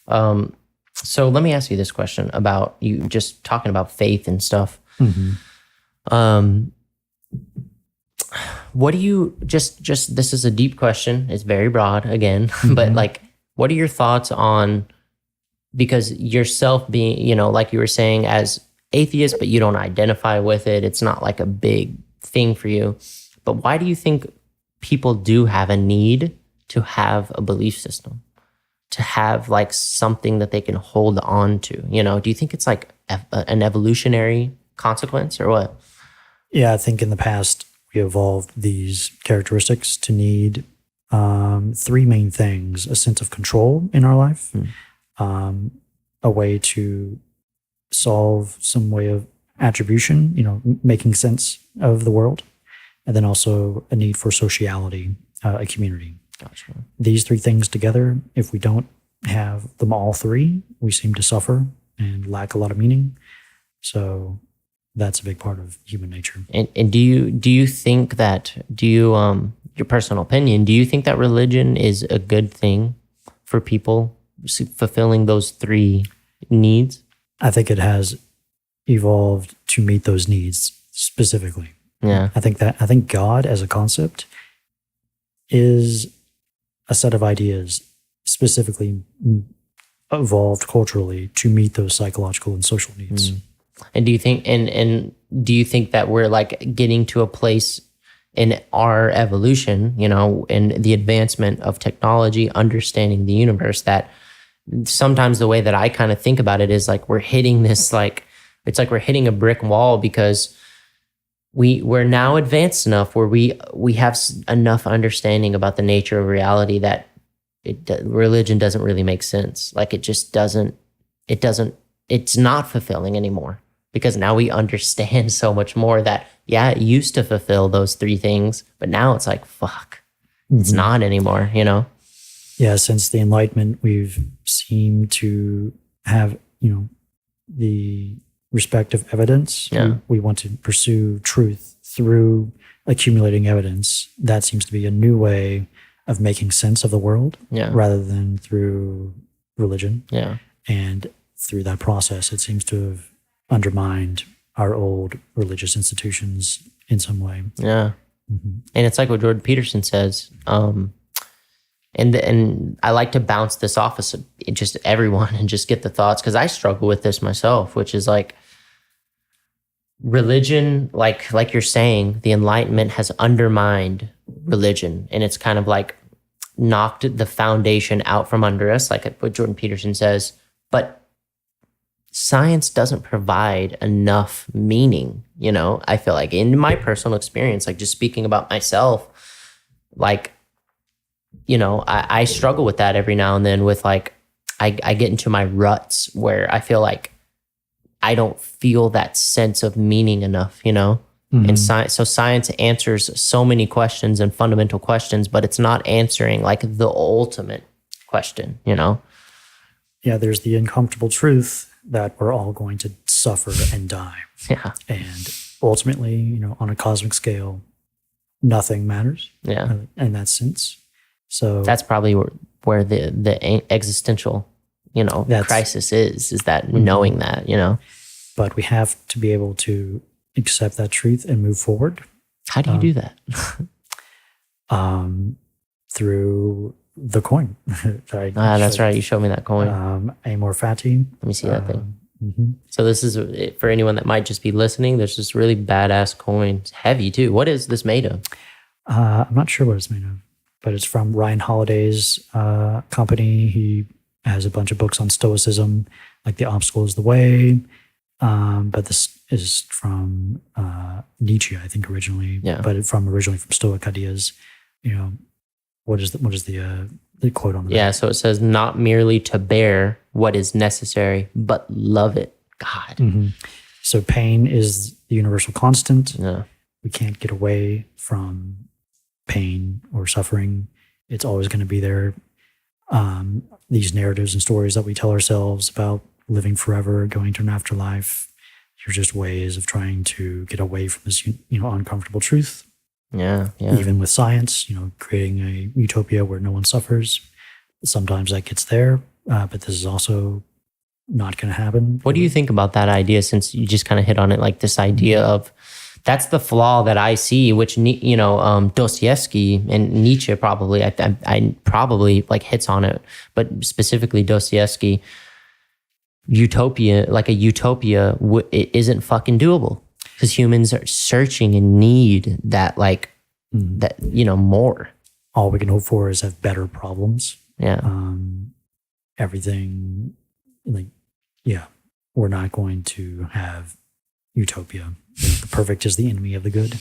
So let me ask you this question about you just talking about faith and stuff. What do you just this is a deep question. It's very broad again, but like, what are your thoughts on, because yourself being, like you were saying, as atheist, but you don't identify with it. It's not like a big thing for you. But why do you think people do have a need to have a belief system, to have like something that they can hold on to? Do you think it's like an evolutionary consequence or what? Yeah, I think in the past we evolved these characteristics to need three main things: a sense of control in our life, a way to solve some way of attribution, making sense of the world, and then also a need for sociality, a community. Gotcha. These three things together, if we don't have them all three, we seem to suffer and lack a lot of meaning. So that's a big part of human nature. And do you think that, your personal opinion, do you think that religion is a good thing for people fulfilling those three needs? I think it has evolved to meet those needs specifically. Yeah. I think God as a concept is a set of ideas specifically evolved culturally to meet those psychological and social needs. And do you think and do you think that we're like getting to a place in our evolution, in the advancement of technology, understanding the universe, that sometimes the way that I kind of think about it is like we're hitting this, like it's like we're hitting a brick wall, because we're now advanced enough where we have enough understanding about the nature of reality that religion doesn't really make sense. Like it's not fulfilling anymore, because now we understand so much more that, yeah, it used to fulfill those three things, but now it's like, fuck, it's not anymore, Yeah, since the Enlightenment, we've seemed to have, the respect of evidence. Yeah. We want to pursue truth through accumulating evidence. That seems to be a new way of making sense of the world, rather than through religion. Yeah. And through that process, it seems to have undermined our old religious institutions in some way. Yeah. And it's like what Jordan Peterson says. And I like to bounce this off of just everyone and just get the thoughts, because I struggle with this myself, which is like religion, like you're saying, the Enlightenment has undermined religion, and it's kind of like knocked the foundation out from under us, like what Jordan Peterson says. But science doesn't provide enough meaning, I feel like, in my personal experience, like just speaking about myself, like, I struggle with that every now and then, with like, I get into my ruts where I feel like I don't feel that sense of meaning enough, And so science answers so many questions and fundamental questions, but it's not answering like the ultimate question, Yeah, there's the uncomfortable truth that we're all going to suffer and die. Yeah. And ultimately, on a cosmic scale, nothing matters. Yeah. In that sense. So that's probably where the existential, crisis is that knowing that, But we have to be able to accept that truth and move forward. How do you do that? Through the coin. That's right. You showed me that coin. Amor Fati. Let me see that thing. So this is, for anyone that might just be listening, there's this really badass coin. It's heavy too. What is this made of? I'm not sure what it's made of, but it's from Ryan Holiday's company. He has a bunch of books on Stoicism, like The Obstacle is the Way. But this is from Nietzsche, I think, originally. Yeah. But originally from Stoic ideas. What is the quote on that? Yeah, so it says, not merely to bear what is necessary, but love it. God. So pain is the universal constant. Yeah. We can't get away from pain or suffering. It's always going to be there. These narratives and stories that we tell ourselves about living forever, going to an afterlife, they're just ways of trying to get away from this, uncomfortable truth. Yeah. Even with science, creating a utopia where no one suffers. Sometimes that gets there. but this is also not going to happen. What do you think about that idea, since you just kind of hit on it, like this idea of, that's the flaw that I see, which, Dostoevsky and Nietzsche probably, I probably like hits on it, but specifically Dostoevsky, utopia, like a utopia, it isn't fucking doable, because humans are searching and need that, like, that, more. All we can hope for is have better problems. Yeah. Everything, like, yeah, we're not going to have utopia. The perfect is the enemy of the good.